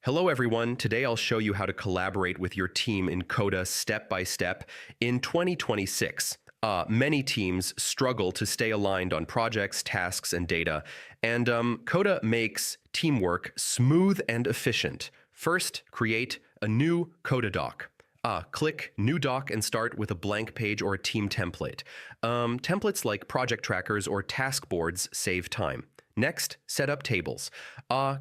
Hello, everyone. Today I'll show you how to collaborate with your team in Coda step by step in 2026. Many teams struggle to stay aligned on projects, tasks, and data, and Coda makes teamwork smooth and efficient. First, create a new Coda doc. Click New Doc and start with a blank page or a team template. Templates like project trackers or task boards save time. Next, set up tables.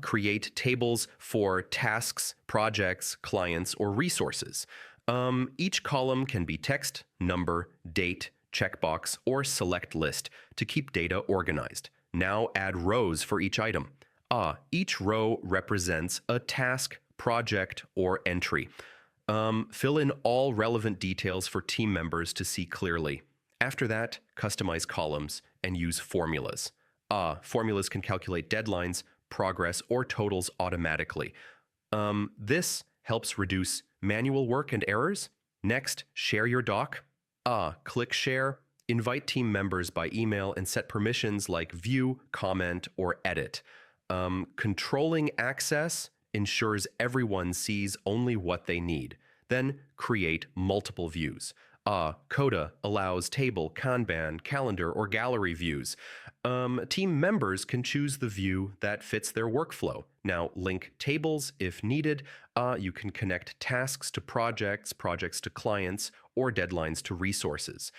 Create tables for tasks, projects, clients, or resources. Each column can be text, number, date, checkbox, or select list to keep data organized. Now add rows for each item. Each row represents a task, project, or entry. Fill in all relevant details for team members to see clearly. After that, customize columns and use formulas. Formulas can calculate deadlines, progress, or totals automatically. This helps reduce manual work and errors. Next, share your doc. Click Share. Invite team members by email and set permissions like view, comment, or edit. Controlling access ensures everyone sees only what they need. Then create multiple views. Coda allows table, Kanban, calendar, or gallery views. Team members can choose the view that fits their workflow. Now, link tables if needed. You can connect tasks to projects, projects to clients, or deadlines to resources.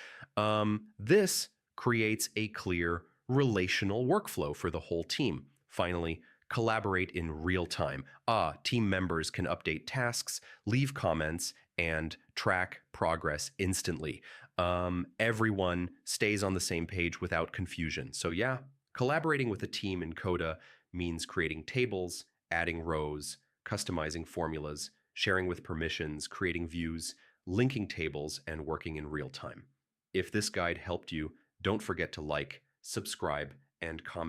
This creates a clear relational workflow for the whole team. Finally, collaborate in real time. Team members can update tasks, leave comments, and track progress instantly. Everyone stays on the same page without confusion. So yeah, collaborating with a team in Coda means creating tables, adding rows, customizing formulas, sharing with permissions, creating views, linking tables, and working in real time. If this guide helped you, don't forget to like, subscribe, and comment.